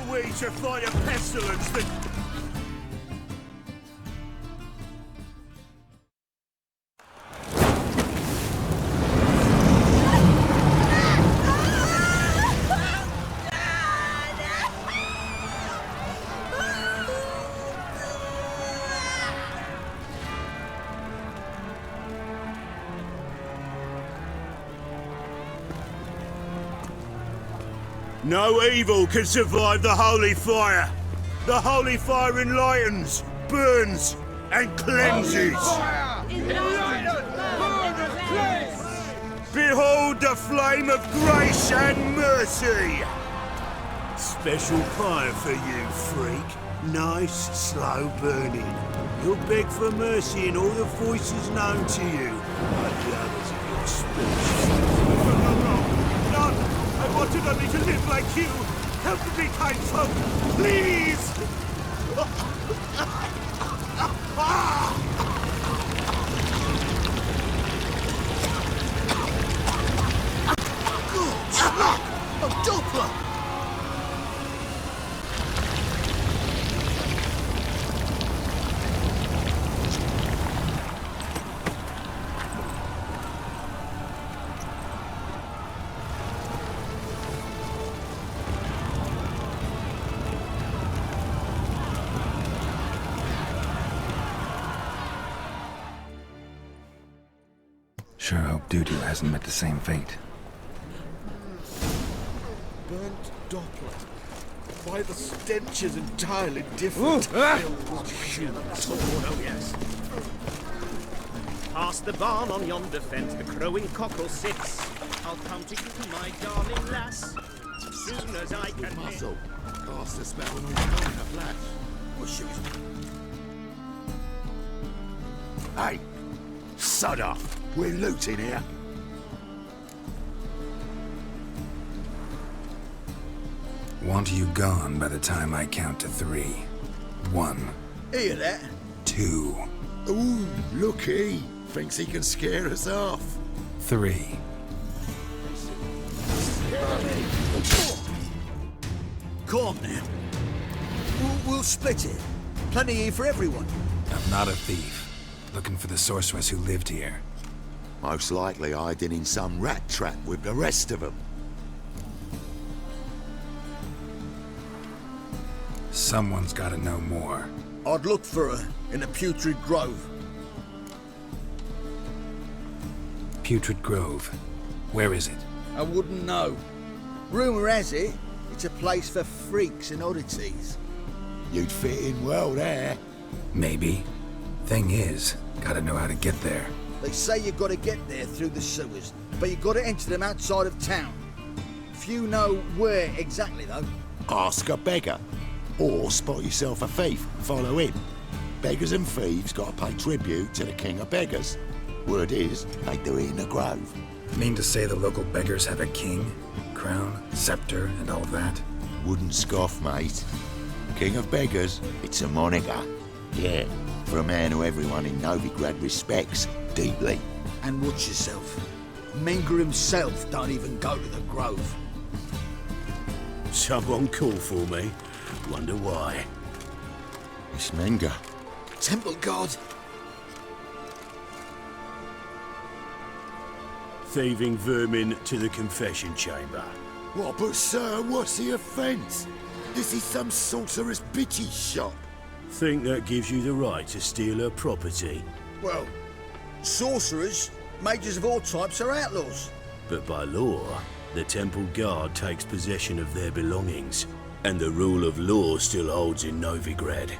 are we to fight a pestilence that... No evil can survive the holy fire. The holy fire enlightens, burns, and cleanses. Behold the flame of grace and mercy. Special fire for you, freak. Nice, slow burning. You'll beg for mercy in all the voices known to you, like the others of your species. No! I wanted only to live like you! Help me, kind folk! Please! A Doppler! Sure hope Dudu hasn't met the same fate. Burnt Doppler. Why, the stench is entirely different. Oh, yes. Past the barn on yonder fence, the crowing cockerel sits. I'll come to you, my darling lass, soon as I can. Muzzle. Cast a spell and all come in a flash. Well, shoot. Hey! Sod off! We're looting here. Want you gone by the time I count to 3. 1. Hear that? 2. Ooh, looky. Thinks he can scare us off. 3. Calm now. We'll split it. Plenty here for everyone. I'm not a thief. Looking for the sorceress who lived here. Most likely hiding in some rat trap with the rest of them. Someone's gotta know more. I'd look for her in the Putrid Grove. Putrid Grove. Where is it? I wouldn't know. Rumour has it, it's a place for freaks and oddities. You'd fit in well there. Maybe. Thing is, gotta know how to get there. They say you've got to get there through the sewers, but you've got to enter them outside of town. Few know where exactly, though. Ask a beggar. Or spot yourself a thief, follow him. Beggars and thieves got to pay tribute to the king of beggars. Word is, they do it in the grove. Mean to say the local beggars have a king, crown, scepter, and all that? Wouldn't scoff, mate. King of beggars, it's a moniker. Yeah, for a man who everyone in Novigrad respects deeply. And watch yourself. Menger himself don't even go to the grove. Someone call for me. Wonder why. It's Menger. Temple God. Thieving vermin to the confession chamber. What, but sir, what's the offence? This is some sorcerer's bitchy shop. Think that gives you the right to steal her property? Well, sorcerers, mages of all types are outlaws. But by law, the temple guard takes possession of their belongings, and the rule of law still holds in Novigrad.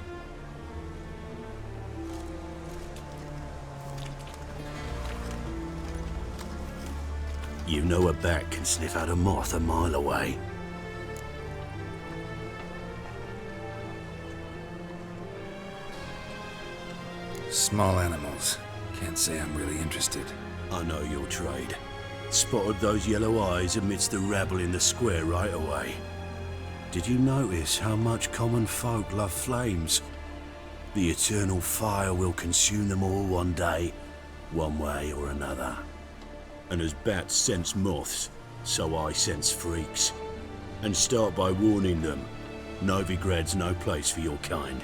You know a bat can sniff out a moth a mile away. Small animals. Can't say I'm really interested. I know your trade. Spotted those yellow eyes amidst the rabble in the square right away. Did you notice how much common folk love flames? The eternal fire will consume them all one day, one way or another. And as bats sense moths, so I sense freaks. And start by warning them. Novigrad's no place for your kind.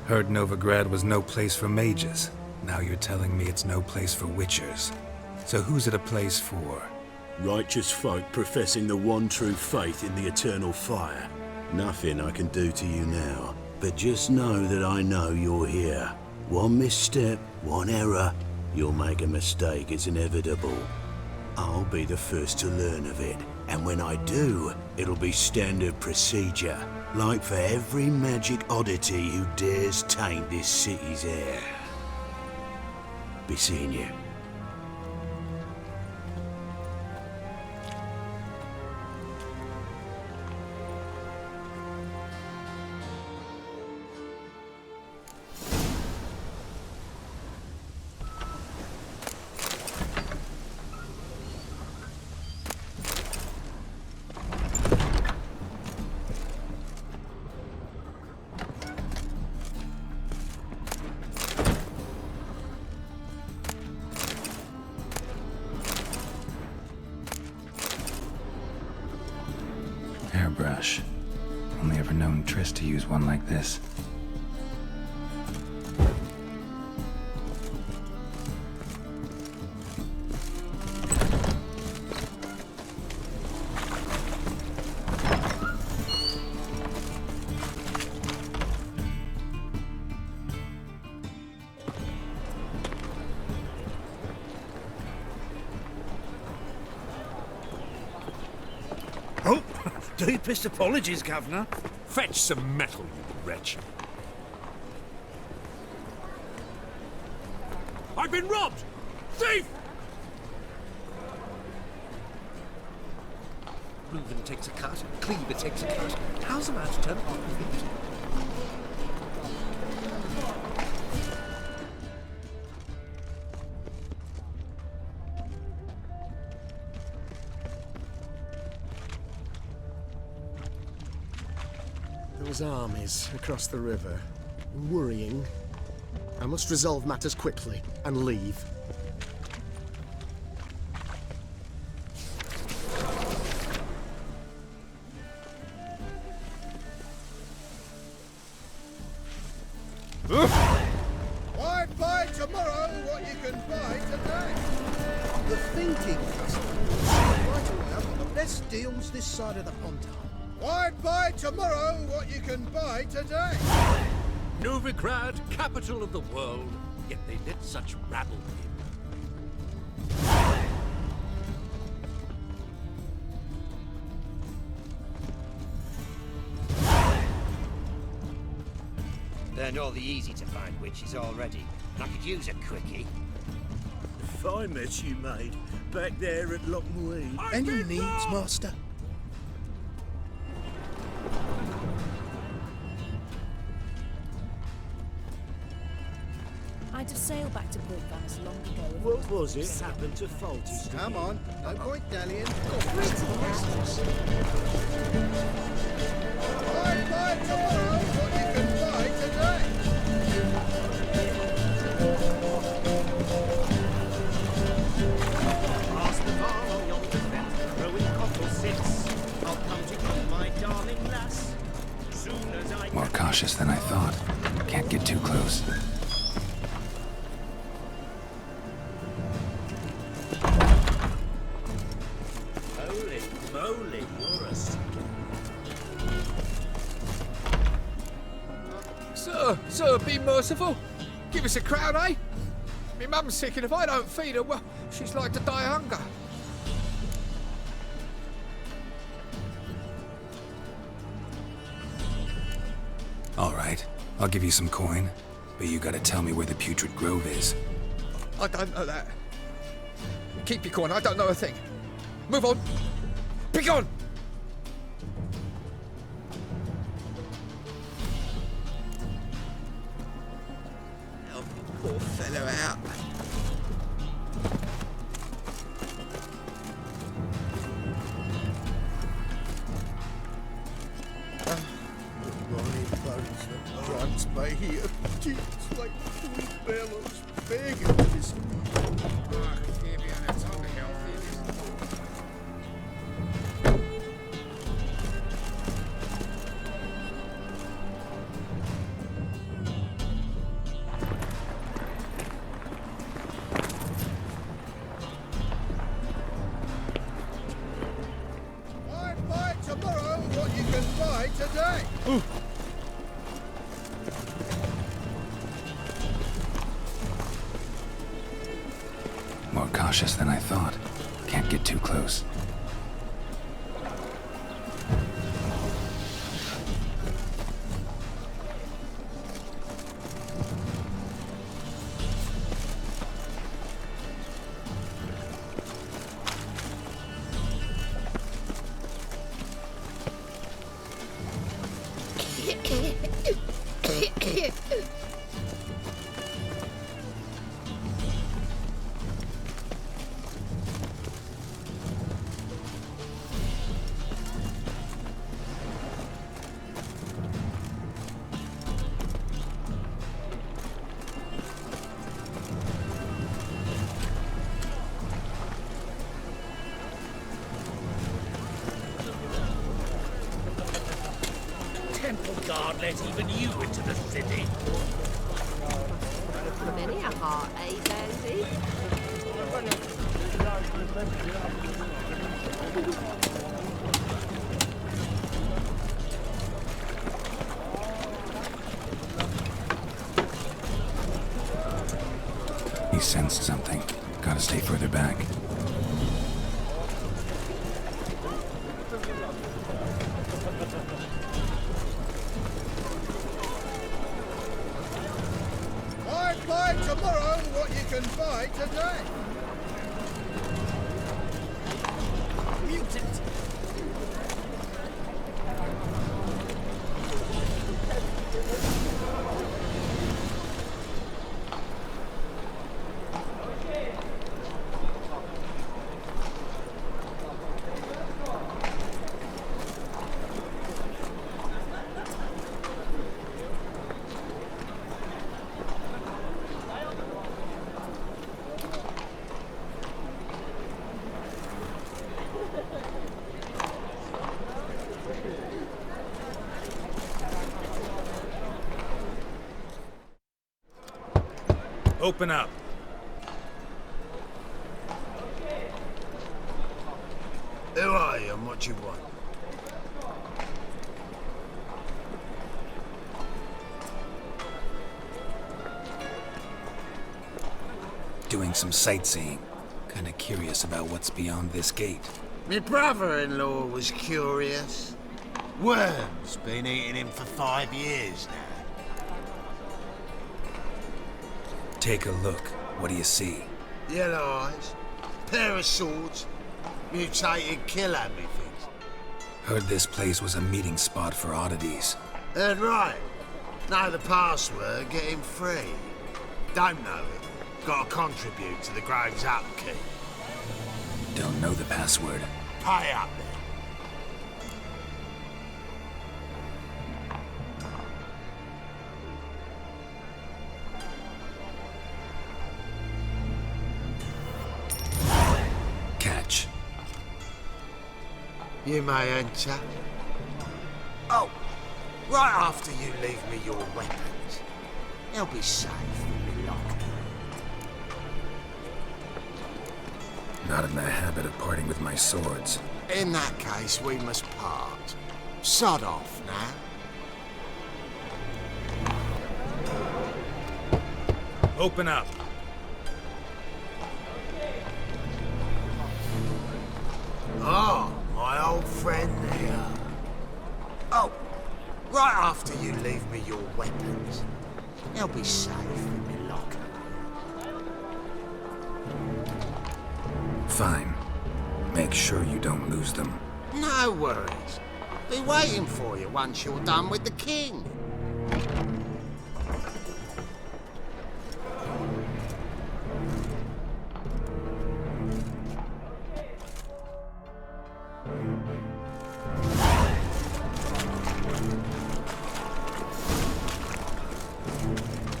Heard Novigrad was no place for mages. Now you're telling me it's no place for witchers. So who's it a place for? Righteous folk professing the one true faith in the eternal fire. Nothing I can do to you now, but just know that I know you're here. One misstep, one error, you'll make a mistake, it's inevitable. I'll be the first to learn of it, and when I do, it'll be standard procedure, like for every magic oddity who dares taint this city's air. Be seeing you. Hairbrush. Only ever known Triss to use one like this. Oh, deepest apologies, Governor. Fetch some metal, you wretch. I've been robbed! Thief! Reuven takes a cut, Cleaver takes a cut. How's a man to turn up with it? Those armies across the river. Worrying. I must resolve matters quickly and leave. Why buy tomorrow what you can buy today? The thinking customer. Right away, I've got the best deals this side of the pond. Why buy tomorrow what you can buy today? Novigrad, capital of the world, yet they let such rabble in. Learned all the easy-to-find witches already, and I could use a quickie. Fine mess you made back there at Lockmuir. I've Any been needs, robbed! Master? I'd have sailed back to Port Venice long ago. if What was it happened to Faulty? Come on, no point dallying. Why buy tomorrow what you can buy today? Past the bar on yonder fence, crowing cockle sits. I'll come to you, my darling lass. Soon as I More cautious than I thought. Can't get too close. Holy moly, you're a sickin'. Sir, be merciful. Give us a crown, eh? My mum's sick, and if I don't feed her, well, she's like to die of hunger. All right, I'll give you some coin, but you gotta tell me where the Putrid Grove is. I don't know that. Keep your coin, I don't know a thing. Move on. Be gone! Help the poor fellow out. Morning, boats that trance by here. Cheeks like full bellows, begging this. Mark, give you an atomic healthy. Why buy tomorrow what you can buy today? More cautious than I thought. Can't get too close. Temple Guard let even you into the city. Many a heart, eh, Dandy? He sensed something. Gotta stay further back. Why buy tomorrow what you can buy today? Mutant! Open up. Who are you and what you want? Doing some sightseeing. Kinda curious about what's beyond this gate. My brother-in-law was curious. Worms been eating him for 5 years now. Take a look. What do you see? Yellow eyes, pair of swords, mutated killer, methinks. Heard this place was a meeting spot for oddities. Heard right. Know the password, get him free. Don't know it. Gotta contribute to the Grove's upkeep. Don't know the password. Pay up then. Catch. You may enter. Oh, right after you leave me your weapons. They'll be safe in my locker. Not in the habit of parting with my swords. In that case, we must part. Sod off now. Open up. Oh, my old friend here. Oh, right after you leave me your weapons. They'll be safe in my locker. Fine. Make sure you don't lose them. No worries. Be waiting for you once you're done with the king.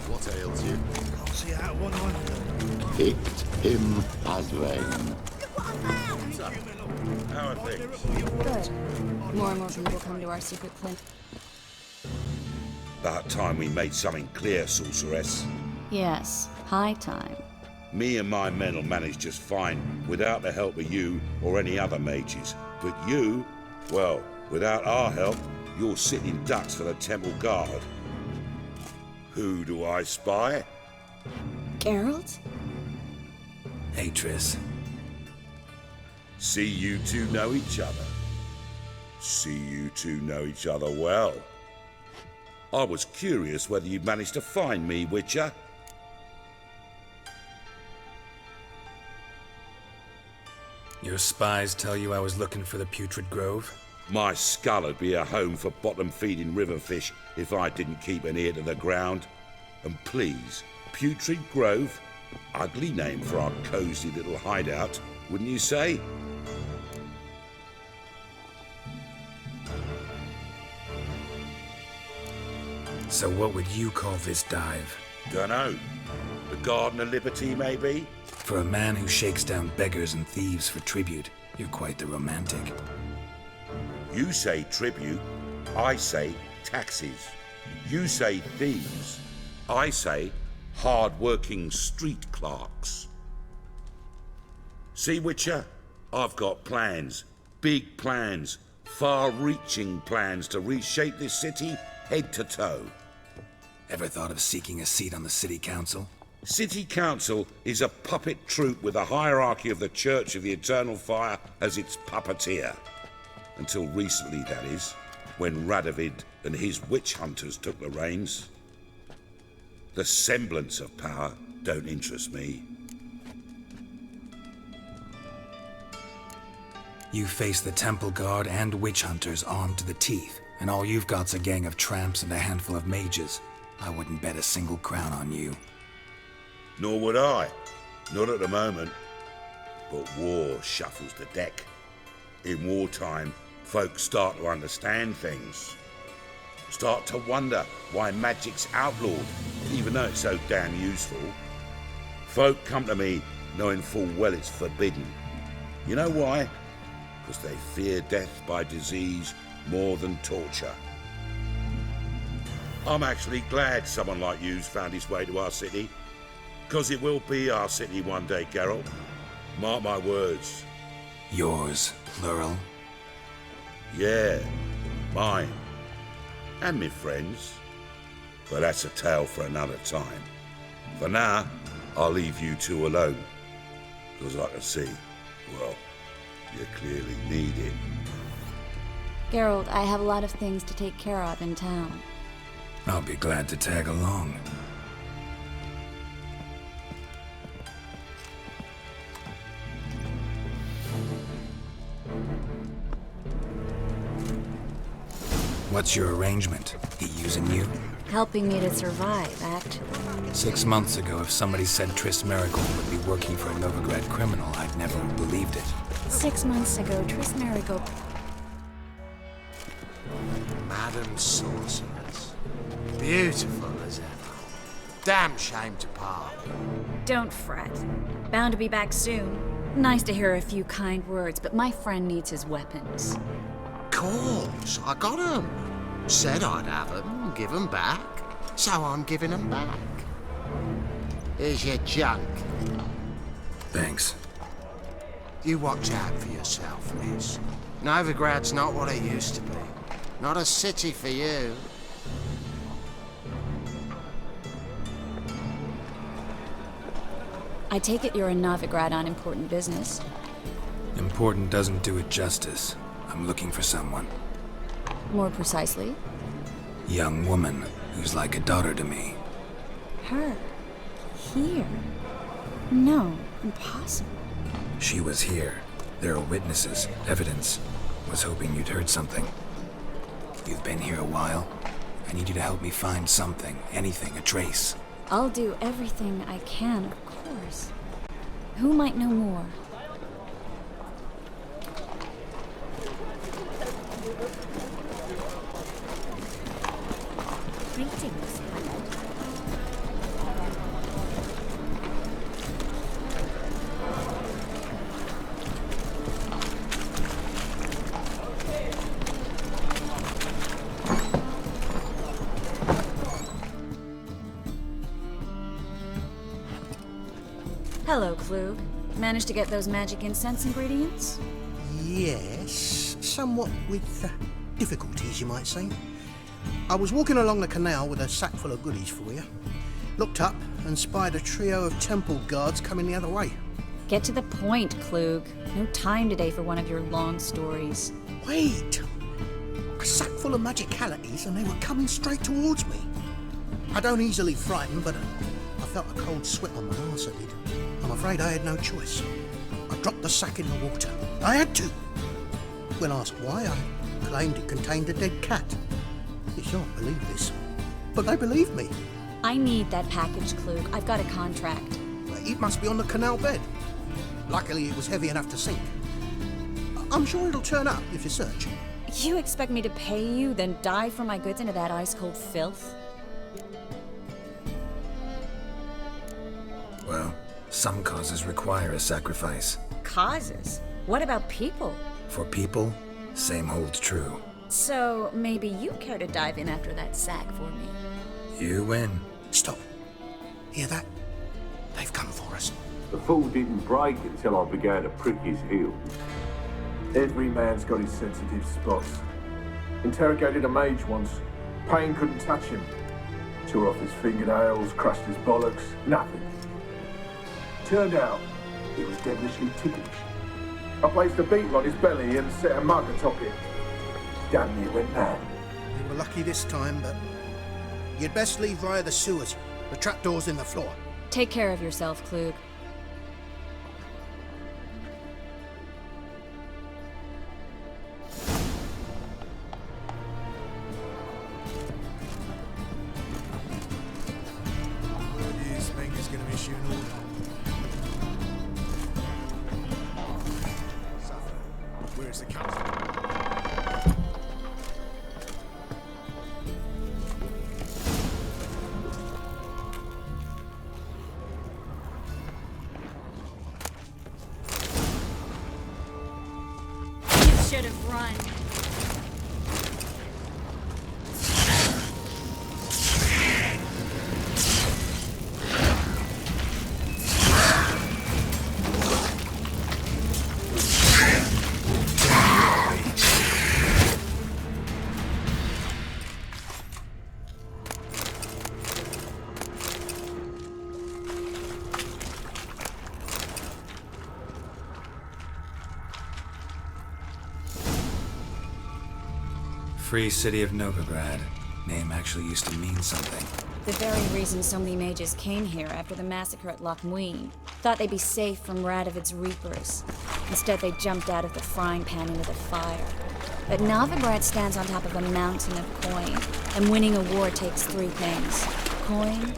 What ails you? Picked him as rain. How are things? Good. More and more people come to our secret clinic. About time we made something clear, sorceress. Yes, high time. Me and my men will manage just fine without the help of you or any other mages. But you, well, without our help, you're sitting ducks for the temple guard. Who do I spy? Geralt? Hey, Triss. See you two know each other. See you two know each other well. I was curious whether you'd managed to find me, Witcher. Your spies tell you I was looking for the Putrid Grove? My skull would be a home for bottom-feeding river fish if I didn't keep an ear to the ground. And please, Putrid Grove? Ugly name for our cosy little hideout, wouldn't you say? So what would you call this dive? Dunno. The Garden of Liberty, maybe? For a man who shakes down beggars and thieves for tribute, you're quite the romantic. You say tribute, I say taxes. You say thieves, I say hard-working street clerks. See, Witcher? I've got plans. Big plans. Far-reaching plans to reshape this city head to toe. Ever thought of seeking a seat on the city council? City Council is a puppet troupe with a hierarchy of the Church of the Eternal Fire as its puppeteer. Until recently, that is, when Radovid and his witch hunters took the reins. The semblance of power don't interest me. You face the Temple Guard and witch hunters armed to the teeth, and all you've got's a gang of tramps and a handful of mages. I wouldn't bet a single crown on you. Nor would I. Not at the moment. But war shuffles the deck. In wartime, folks start to understand things. Start to wonder why magic's outlawed, even though it's so damn useful. Folk come to me knowing full well it's forbidden. You know why? Because they fear death by disease more than torture. I'm actually glad someone like you's found his way to our city. Because it will be our city one day, Geralt. Mark my words. Yours, plural? Yeah, mine. And me friends. But that's a tale for another time. For now, I'll leave you two alone. Because I can see, well, you clearly need it. Geralt, I have a lot of things to take care of in town. I'll be glad to tag along. What's your arrangement? He using you? Helping me to survive, actually. 6 months ago, if somebody said Triss Merigold would be working for a Novigrad criminal, I'd never have believed it. 6 months ago, Triss Merigold... Madam Sorceress. Beautiful as ever. Damn shame to part. Don't fret. Bound to be back soon. Nice to hear a few kind words, but my friend needs his weapons. Course, I got 'em. Said I'd have 'em and give 'em back. So I'm giving 'em back. Here's your junk. Thanks. You watch out for yourself, miss. Novigrad's not what it used to be. Not a city for you. I take it you're in Novigrad on important business. Important doesn't do it justice. I'm looking for someone. More precisely? Young woman who's like a daughter to me. Her? Here? No, impossible. She was here. There are witnesses, evidence. Was hoping you'd heard something. You've been here a while. I need you to help me find something, anything, a trace. I'll do everything I can, of course. Who might know more? Greetings, Hello, Klug. Managed to get those magic incense ingredients? Yes, somewhat with difficulties, you might say. I was walking along the canal with a sack full of goodies for you. Looked up and spied a trio of temple guards coming the other way. Get to the point, Klug. No time today for one of your long stories. Wait! A sack full of magicalities and they were coming straight towards me. I don't easily frighten, but I felt a cold sweat on my arse, I did. I'm afraid I had no choice. I dropped the sack in the water. I had to. When asked why, I claimed it contained a dead cat. You shan't believe this, but they believed me. I need that package, Klug. I've got a contract. It must be on the canal bed. Luckily, it was heavy enough to sink. I'm sure it'll turn up if you search. You expect me to pay you, then dive for my goods into that ice-cold filth? Well, some causes require a sacrifice. Causes? What about people? For people, same holds true. So, maybe you care to dive in after that sack for me? You win. Stop. Hear that? They've come for us. The fall didn't break until I began to prick his heels. Every man's got his sensitive spots. Interrogated a mage once. Pain couldn't touch him. Tore off his fingernails, crushed his bollocks, nothing. Turned out, he was devilishly ticklish. I placed a beetle on his belly and set a mug atop it. Damn near went mad. You were lucky this time, but you'd best leave via the sewers. The trapdoor's in the floor. Take care of yourself, Klug. Where's the captain? You should have run. Free City of Novigrad. Name actually used to mean something. The very reason so many mages came here after the massacre at Loch Muin. Thought they'd be safe from Radovid's reapers. Instead, they jumped out of the frying pan into the fire. But Novigrad stands on top of a mountain of coin, and winning a war takes three things. Coin,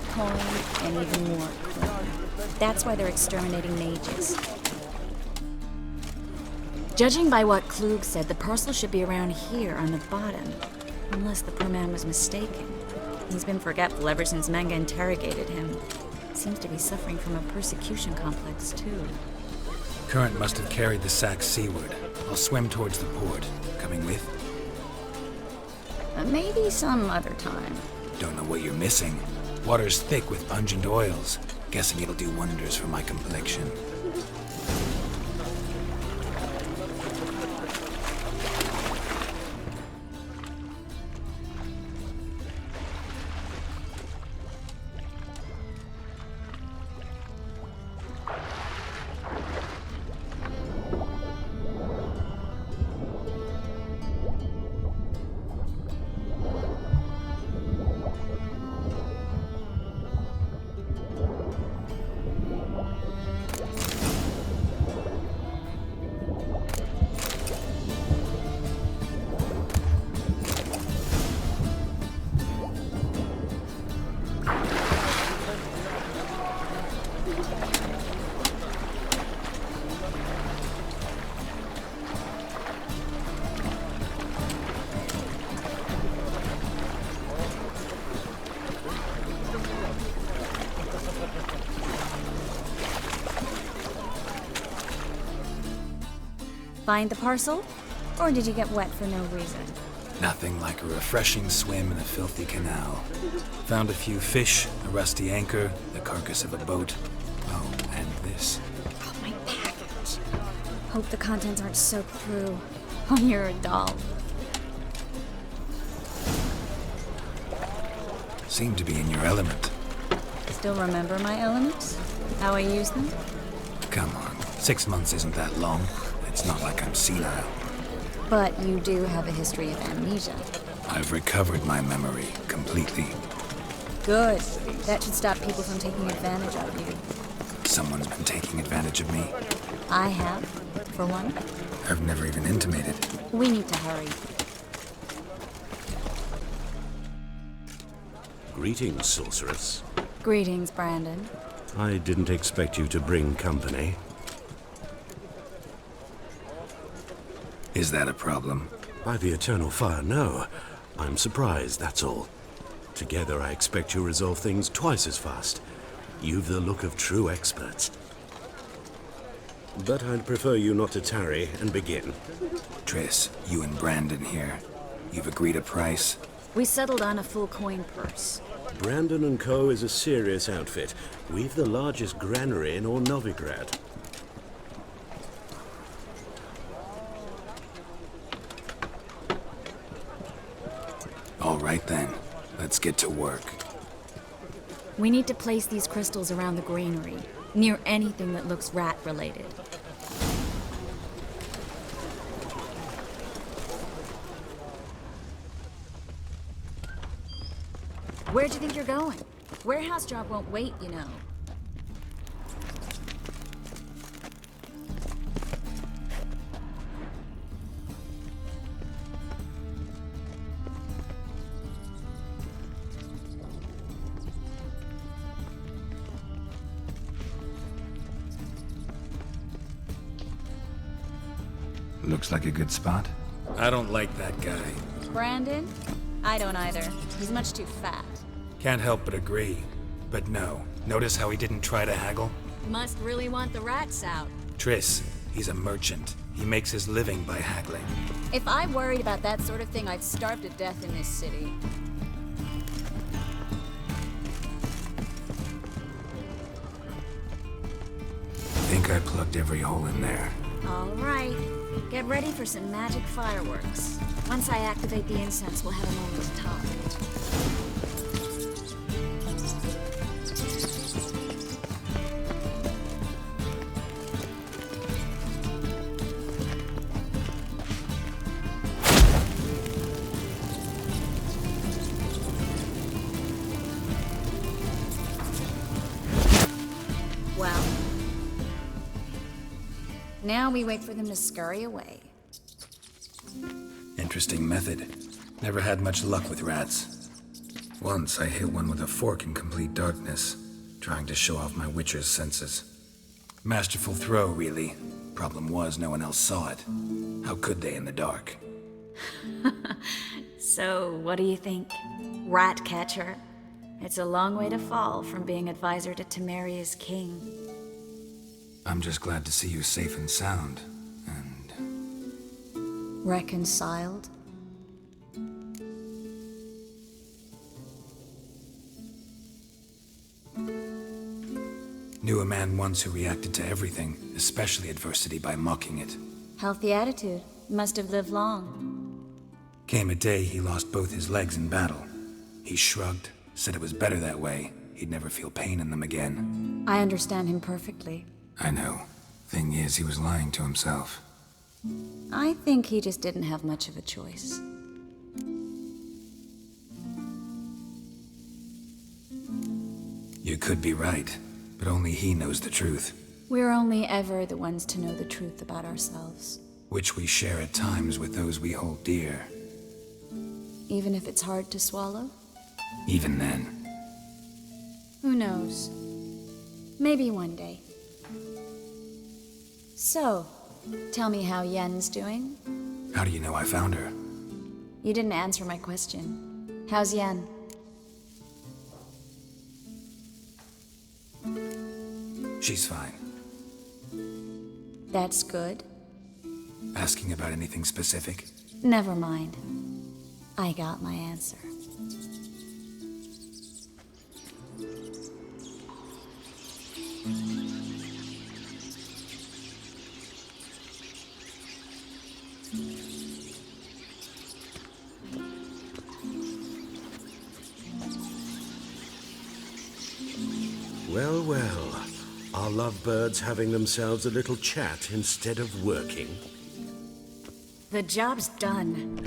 and even more coin. That's why they're exterminating mages. Judging by what Klug said, the parcel should be around here on the bottom. Unless the poor man was mistaken. He's been forgetful ever since Manga interrogated him. Seems to be suffering from a persecution complex, too. Current must have carried the sack seaward. I'll swim towards the port. Coming with? Maybe some other time. Don't know what you're missing. Water's thick with pungent oils. Guessing it'll do wonders for my complexion. Find the parcel? Or did you get wet for no reason? Nothing like a refreshing swim in a filthy canal. Found a few fish, a rusty anchor, the carcass of a boat. Oh, and this? Oh, my package. Hope the contents aren't soaked through. Oh, you're a doll. Seem to be in your element. Still remember my elements? How I use them? Come on, 6 months isn't that long. It's not like I'm senile. But you do have a history of amnesia. I've recovered my memory completely. Good. That should stop people from taking advantage of you. Someone's been taking advantage of me. I have, for one. I've never even intimated. We need to hurry. Greetings, sorceress. Greetings, Brandon. I didn't expect you to bring company. Is that a problem? By the eternal fire, no. I'm surprised, that's all. Together, I expect you'll resolve things twice as fast. You've the look of true experts. But I'd prefer you not to tarry and begin. Triss, you and Brandon here. You've agreed a price? We settled on a full coin purse. Brandon & Co. is a serious outfit. We've the largest granary in all Novigrad. All right then, let's get to work. We need to place these crystals around the granary, near anything that looks rat-related. Where'd you think you're going? Warehouse job won't wait, you know. Looks like a good spot. I don't like that guy. Brandon? I don't either. He's much too fat. Can't help but agree. But no, notice how he didn't try to haggle? Must really want the rats out. Triss, he's a merchant. He makes his living by haggling. If I worried about that sort of thing, I'd starve to death in this city. Think I plugged every hole in there. All right. Get ready for some magic fireworks. Once I activate the incense, we'll have a moment to talk. Well, now we wait for them to scurry away. Interesting method. Never had much luck with rats. Once I hit one with a fork in complete darkness, trying to show off my witcher's senses. Masterful throw, really. Problem was, no one else saw it. How could they in the dark? So, what do you think? Rat catcher? It's a long way to fall from being advisor to Temeria's king. I'm just glad to see you safe and sound. Reconciled? Knew a man once who reacted to everything, especially adversity, by mocking it. Healthy attitude. Must have lived long. Came a day he lost both his legs in battle. He shrugged, said it was better that way. He'd never feel pain in them again. I understand him perfectly. I know. Thing is, he was lying to himself. I think he just didn't have much of a choice. You could be right, but only he knows the truth. We're only ever the ones to know the truth about ourselves. Which we share at times with those we hold dear. Even if it's hard to swallow? Even then. Who knows? Maybe one day. So, tell me how Yen's doing? How do you know I found her? You didn't answer my question. How's Yen? She's fine. That's good. Asking about anything specific? Never mind. I got my answer. Well, well. Are lovebirds having themselves a little chat instead of working? The job's done.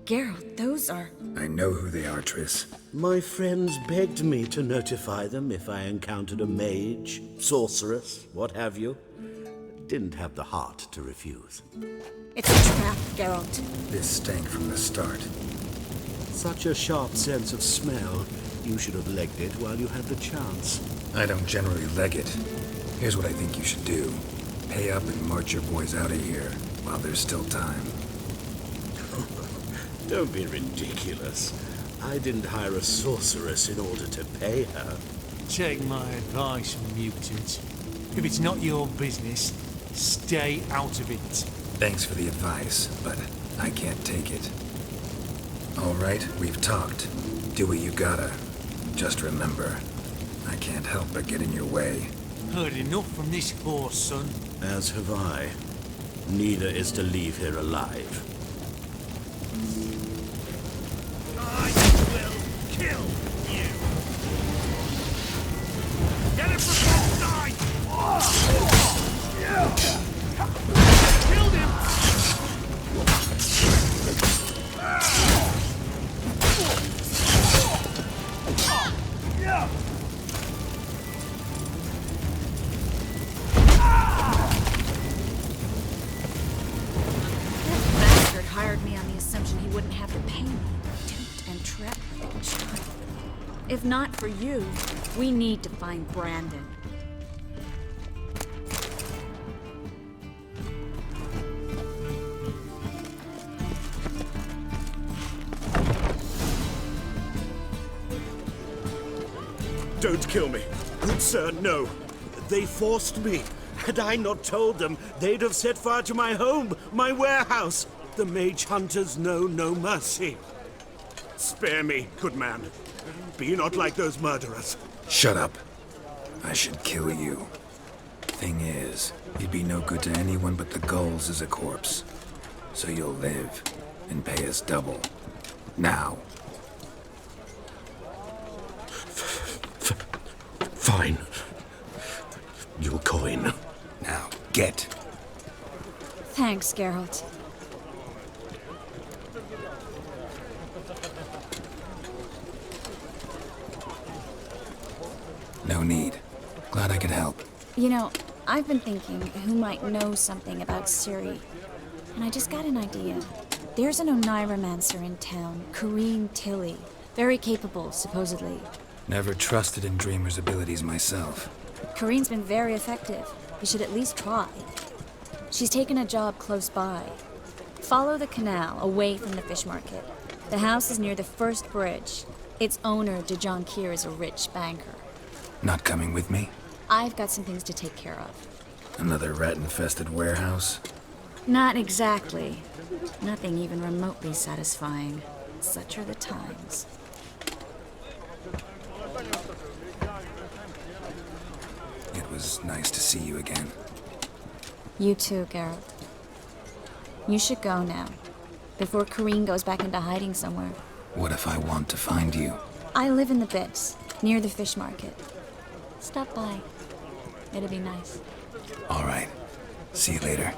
Geralt, those are... I know who they are, Triss. My friends begged me to notify them if I encountered a mage, sorceress, what have you. Didn't have the heart to refuse. It's a trap, Geralt. This stank from the start. Such a sharp sense of smell. You should have legged it while you had the chance. I don't generally leg it. Here's what I think you should do. Pay up and march your boys out of here while there's still time. Don't be ridiculous. I didn't hire a sorceress in order to pay her. Take my advice, mutant. If it's not your business, stay out of it. Thanks for the advice, but I can't take it. All right, we've talked. Do what you gotta. Just remember, I can't help but get in your way. Heard enough from this horse, son. As have I. Neither is to leave here alive. I will kill you. Get him from that side. Killed him. Hired me on the assumption he wouldn't have to pay me. Duped and trapped like a child. If not for you, we need to find Brandon. Don't kill me. Good sir, no. They forced me. Had I not told them, they'd have set fire to my home, my warehouse. The mage hunters know no mercy. Spare me, good man. Be not like those murderers. Shut up. I should kill you. Thing is, you'd be no good to anyone but the gulls as a corpse. So you'll live and pay us double. Now. Fine. Your coin. Now, get. Thanks, Geralt. No need. Glad I could help. You know, I've been thinking who might know something about Ciri. And I just got an idea. There's an Oneiromancer in town, Corrine Tilly. Very capable, supposedly. Never trusted in Dreamer's abilities myself. Corrine's been very effective. You should at least try. She's taken a job close by. Follow the canal, away from the fish market. The house is near the first bridge. Its owner, Dejon Kier, is a rich banker. Not coming with me? I've got some things to take care of. Another rat-infested warehouse? Not exactly. Nothing even remotely satisfying. Such are the times. It was nice to see you again. You too, Geralt. You should go now, before Corrine goes back into hiding somewhere. What if I want to find you? I live in the Bits, near the fish market. Stop by. It'll be nice. All right. See you later.